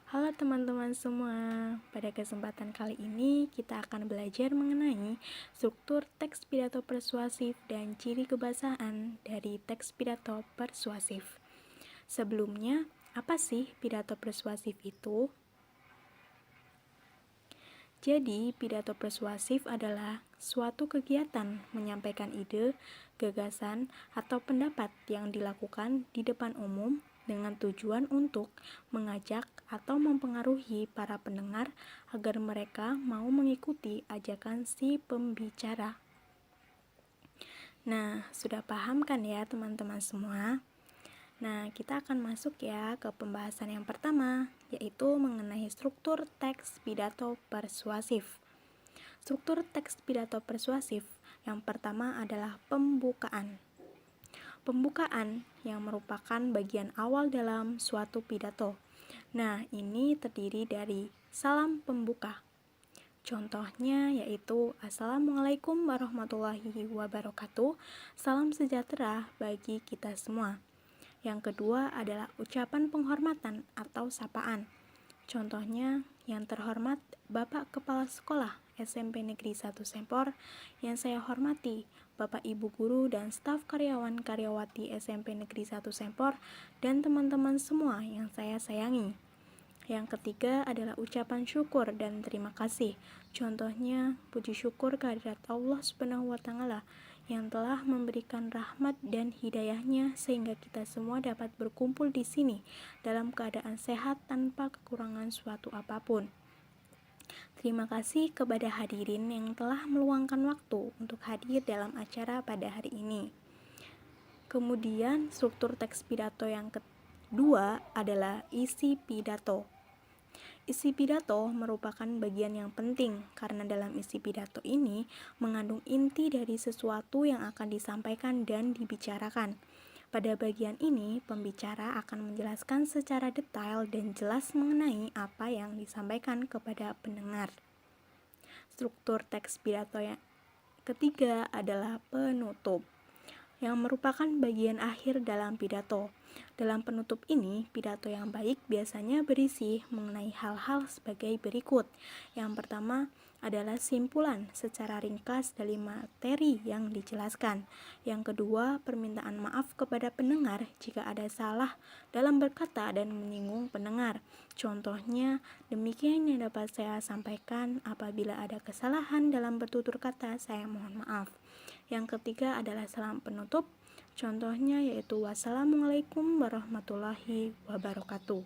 Halo teman-teman semua, pada kesempatan kali ini kita akan belajar mengenai struktur teks pidato persuasif dan ciri kebahasaan dari teks pidato persuasif. Sebelumnya, apa sih pidato persuasif itu? Jadi, pidato persuasif adalah suatu kegiatan menyampaikan ide, gagasan, atau pendapat yang dilakukan di depan umum dengan tujuan untuk mengajak atau mempengaruhi para pendengar agar mereka mau mengikuti ajakan si pembicara. Nah, sudah paham kan ya teman-teman semua? Nah, kita akan masuk ya ke pembahasan yang pertama, yaitu mengenai struktur teks pidato persuasif. Struktur teks pidato persuasif yang pertama adalah pembukaan. Pembukaan yang merupakan bagian awal dalam suatu pidato. Nah, ini terdiri dari salam pembuka. Contohnya yaitu Assalamualaikum warahmatullahi wabarakatuh. Salam sejahtera bagi kita semua. Yang kedua adalah ucapan penghormatan atau sapaan. Contohnya, yang terhormat Bapak Kepala Sekolah SMP Negeri 1 Sempor, yang saya hormati Bapak Ibu Guru dan staf karyawan-karyawati SMP Negeri 1 Sempor, dan teman-teman semua yang saya sayangi. Yang ketiga adalah ucapan syukur dan terima kasih. Contohnya, puji syukur kehadirat Allah Subhanahu wa Ta'ala yang telah memberikan rahmat dan hidayahnya sehingga kita semua dapat berkumpul di sini dalam keadaan sehat tanpa kekurangan suatu apapun. Terima kasih kepada hadirin yang telah meluangkan waktu untuk hadir dalam acara pada hari ini. Kemudian, struktur teks pidato yang kedua adalah isi pidato. Isi pidato merupakan bagian yang penting karena dalam isi pidato ini mengandung inti dari sesuatu yang akan disampaikan dan dibicarakan. Pada bagian ini, pembicara akan menjelaskan secara detail dan jelas mengenai apa yang disampaikan kepada pendengar. Struktur teks pidato yang ketiga adalah penutup, yang merupakan bagian akhir dalam pidato. Dalam penutup ini, pidato yang baik biasanya berisi mengenai hal-hal sebagai berikut. Yang pertama adalah simpulan secara ringkas dari materi yang dijelaskan. Yang kedua, permintaan maaf kepada pendengar jika ada salah dalam berkata dan menyinggung pendengar. Contohnya, demikian yang dapat saya sampaikan. Apabila ada kesalahan dalam bertutur kata, saya mohon maaf. Yang ketiga adalah salam penutup. Contohnya yaitu wassalamualaikum warahmatullahi wabarakatuh.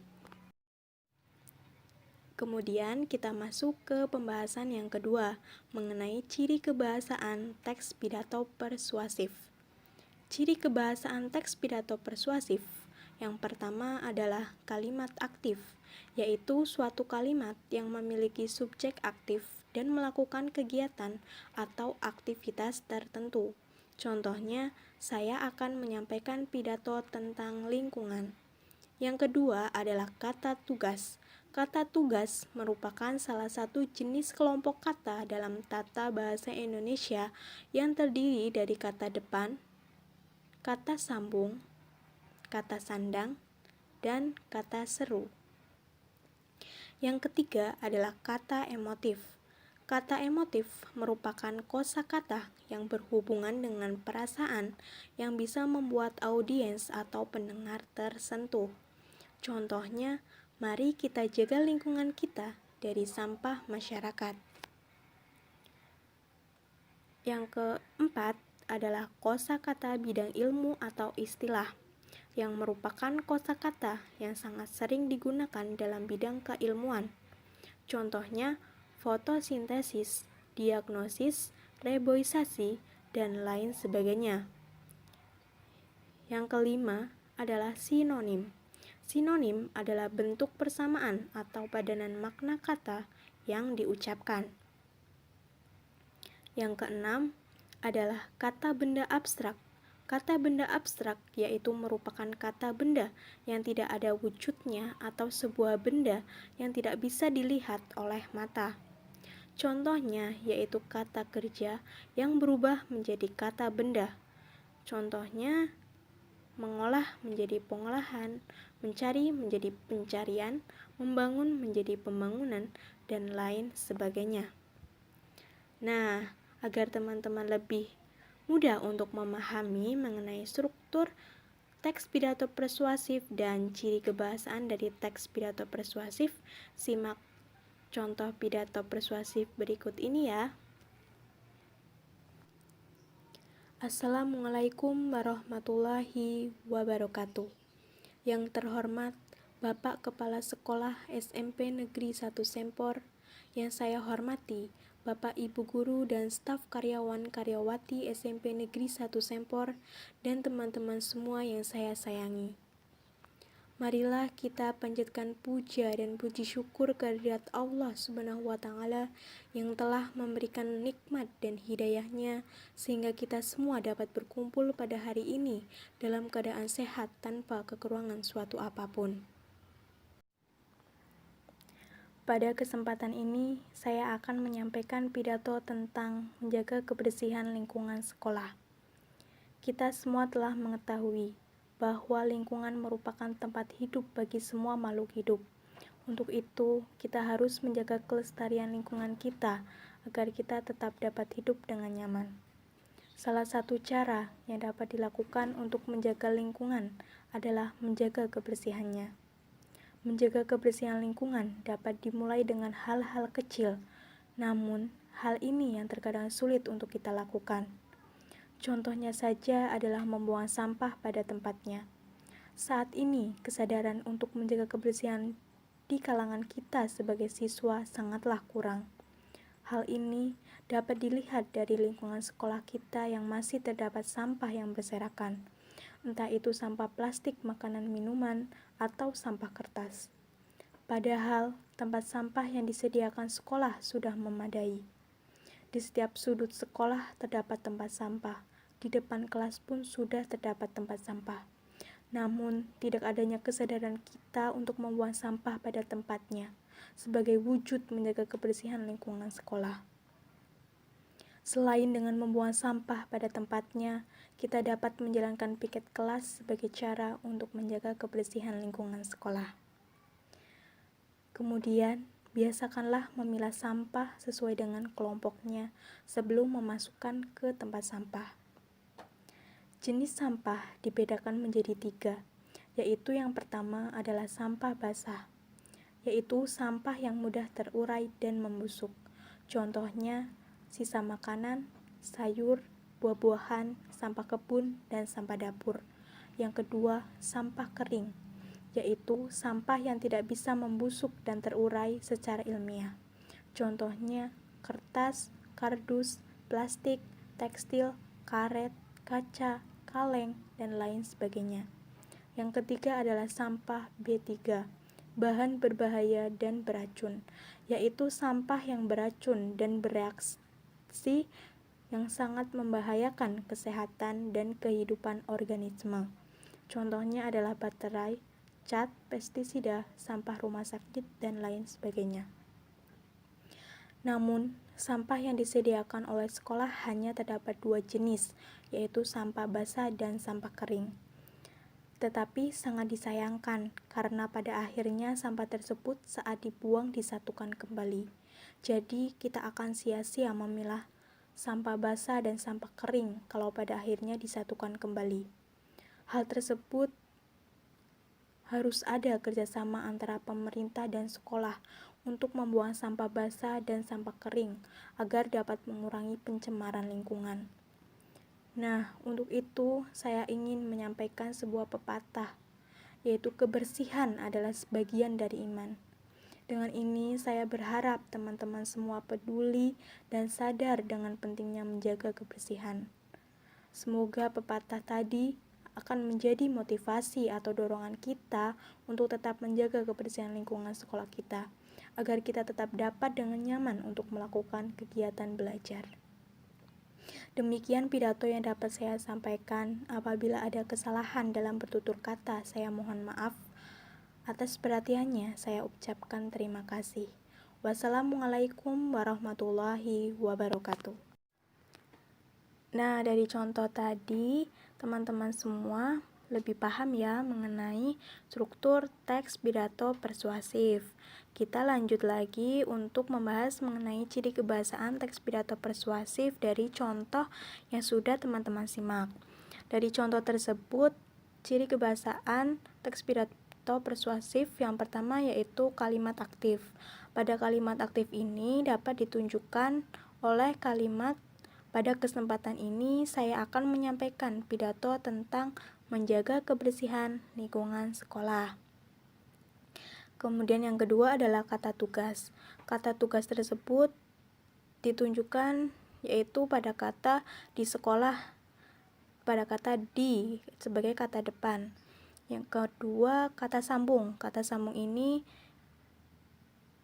Kemudian kita masuk ke pembahasan yang kedua mengenai ciri kebahasaan teks pidato persuasif. Ciri kebahasaan teks pidato persuasif yang pertama adalah kalimat aktif, yaitu suatu kalimat yang memiliki subjek aktif dan melakukan kegiatan atau aktivitas tertentu. Contohnya, saya akan menyampaikan pidato tentang lingkungan. Yang kedua adalah kata tugas. Kata tugas merupakan salah satu jenis kelompok kata dalam tata bahasa Indonesia yang terdiri dari kata depan, kata sambung, kata sandang, dan kata seru. Yang ketiga adalah kata emotif. Kata emotif merupakan kosakata yang berhubungan dengan perasaan yang bisa membuat audiens atau pendengar tersentuh. Contohnya, mari kita jaga lingkungan kita dari sampah masyarakat. Yang keempat adalah kosakata bidang ilmu atau istilah, yang merupakan kosakata yang sangat sering digunakan dalam bidang keilmuan. Contohnya, fotosintesis, diagnosis, reboisasi, dan lain sebagainya. Yang kelima adalah sinonim. Sinonim adalah bentuk persamaan atau padanan makna kata yang diucapkan. Yang keenam adalah kata benda abstrak. Kata benda abstrak yaitu merupakan kata benda yang tidak ada wujudnya atau sebuah benda yang tidak bisa dilihat oleh mata. Contohnya yaitu kata kerja yang berubah menjadi kata benda. Contohnya mengolah menjadi pengolahan, mencari menjadi pencarian, membangun menjadi pembangunan, dan lain sebagainya. Nah, agar teman-teman lebih mudah untuk memahami mengenai struktur teks pidato persuasif dan ciri kebahasaan dari teks pidato persuasif, simak contoh pidato persuasif berikut ini ya. Assalamualaikum warahmatullahi wabarakatuh. Yang terhormat Bapak Kepala Sekolah SMP Negeri 1 Sempor, yang saya hormati Bapak Ibu Guru dan staf karyawan-karyawati SMP Negeri 1 Sempor, dan teman-teman semua yang saya sayangi. Marilah kita panjatkan puja dan puji syukur kehadirat Allah Subhanahu wa Ta'ala yang telah memberikan nikmat dan hidayahnya sehingga kita semua dapat berkumpul pada hari ini dalam keadaan sehat tanpa kekurangan suatu apapun. Pada kesempatan ini, saya akan menyampaikan pidato tentang menjaga kebersihan lingkungan sekolah. Kita semua telah mengetahui bahwa lingkungan merupakan tempat hidup bagi semua makhluk hidup. Untuk itu, kita harus menjaga kelestarian lingkungan kita agar kita tetap dapat hidup dengan nyaman. Salah satu cara yang dapat dilakukan untuk menjaga lingkungan adalah menjaga kebersihannya. Menjaga kebersihan lingkungan dapat dimulai dengan hal-hal kecil, namun hal ini yang terkadang sulit untuk kita lakukan. Contohnya saja adalah membuang sampah pada tempatnya. Saat ini, kesadaran untuk menjaga kebersihan di kalangan kita sebagai siswa sangatlah kurang. Hal ini dapat dilihat dari lingkungan sekolah kita yang masih terdapat sampah yang berserakan, entah itu sampah plastik, makanan, minuman, atau sampah kertas. Padahal, tempat sampah yang disediakan sekolah sudah memadai. Di setiap sudut sekolah terdapat tempat sampah. Di depan kelas pun sudah terdapat tempat sampah. Namun, tidak adanya kesadaran kita untuk membuang sampah pada tempatnya, sebagai wujud menjaga kebersihan lingkungan sekolah. Selain dengan membuang sampah pada tempatnya, kita dapat menjalankan piket kelas sebagai cara untuk menjaga kebersihan lingkungan sekolah. Kemudian, biasakanlah memilah sampah sesuai dengan kelompoknya sebelum memasukkan ke tempat sampah. Jenis sampah dibedakan menjadi 3, yaitu yang pertama adalah sampah basah, yaitu sampah yang mudah terurai dan membusuk. Contohnya, sisa makanan, sayur, buah-buahan, sampah kebun, dan sampah dapur. Yang kedua, sampah kering, yaitu sampah yang tidak bisa membusuk dan terurai secara ilmiah. Contohnya, kertas, kardus, plastik, tekstil, karet, kaca, kaleng, dan lain sebagainya. Yang ketiga adalah sampah B3, bahan berbahaya dan beracun, yaitu sampah yang beracun dan bereaksi yang sangat membahayakan kesehatan dan kehidupan organisme. Contohnya adalah baterai, cat, pestisida, sampah rumah sakit, dan lain sebagainya. Namun, sampah yang disediakan oleh sekolah hanya terdapat 2 jenis, yaitu sampah basah dan sampah kering. Tetapi sangat disayangkan karena pada akhirnya sampah tersebut saat dibuang disatukan kembali. Jadi, kita akan sia-sia memilah sampah basah dan sampah kering kalau pada akhirnya disatukan kembali. Hal tersebut harus ada kerjasama antara pemerintah dan sekolah untuk membuang sampah basah dan sampah kering agar dapat mengurangi pencemaran lingkungan. Nah, untuk itu saya ingin menyampaikan sebuah pepatah, yaitu kebersihan adalah sebagian dari iman. Dengan ini saya berharap teman-teman semua peduli dan sadar dengan pentingnya menjaga kebersihan. Semoga pepatah tadi akan menjadi motivasi atau dorongan kita untuk tetap menjaga kebersihan lingkungan sekolah kita, agar kita tetap dapat dengan nyaman untuk melakukan kegiatan belajar. Demikian pidato yang dapat saya sampaikan. Apabila ada kesalahan dalam bertutur kata, saya mohon maaf. Atas perhatiannya, saya ucapkan terima kasih. Wassalamualaikum warahmatullahi wabarakatuh. Nah, dari contoh tadi, teman-teman semua lebih paham ya mengenai struktur teks pidato persuasif. Kita lanjut lagi untuk membahas mengenai ciri kebahasaan teks pidato persuasif dari contoh yang sudah teman-teman simak. Dari contoh tersebut, ciri kebahasaan teks pidato persuasif yang pertama yaitu kalimat aktif. Pada kalimat aktif ini dapat ditunjukkan oleh kalimat pada kesempatan ini saya akan menyampaikan pidato tentang menjaga kebersihan lingkungan sekolah. Kemudian yang kedua adalah kata tugas. Kata tugas tersebut ditunjukkan yaitu pada kata di sekolah, pada kata di sebagai kata depan. Yang kedua kata sambung. Kata sambung ini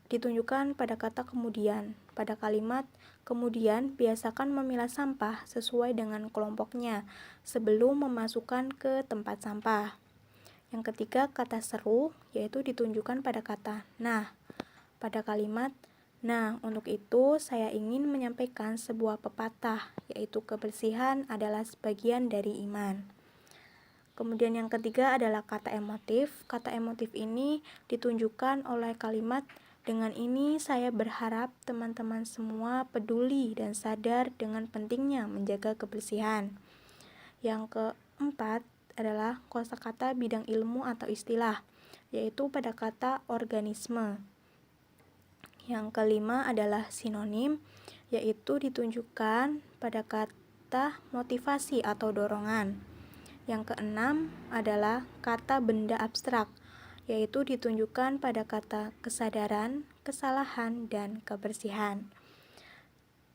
ditunjukkan pada kata kemudian. Pada kalimat kemudian biasakan memilah sampah sesuai dengan kelompoknya sebelum memasukkan ke tempat sampah. Yang ketiga kata seru, yaitu ditunjukkan pada kata nah. Pada kalimat nah, untuk itu saya ingin menyampaikan sebuah pepatah, yaitu kebersihan adalah sebagian dari iman. Kemudian yang ketiga adalah kata emotif. Kata emotif ini ditunjukkan oleh kalimat dengan ini saya berharap teman-teman semua peduli dan sadar dengan pentingnya menjaga kebersihan. Yang keempat adalah kosakata bidang ilmu atau istilah, yaitu pada kata organisme. Yang kelima adalah sinonim, yaitu ditunjukkan pada kata motivasi atau dorongan. Yang keenam adalah kata benda abstrak, yaitu ditunjukkan pada kata kesadaran, kesalahan, dan kebersihan.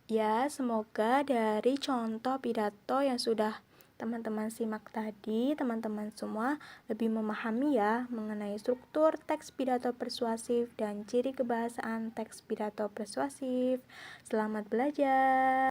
Ya, semoga dari contoh pidato yang sudah teman-teman simak tadi, teman-teman semua lebih memahami ya mengenai struktur teks pidato persuasif dan ciri kebahasaan teks pidato persuasif. Selamat belajar.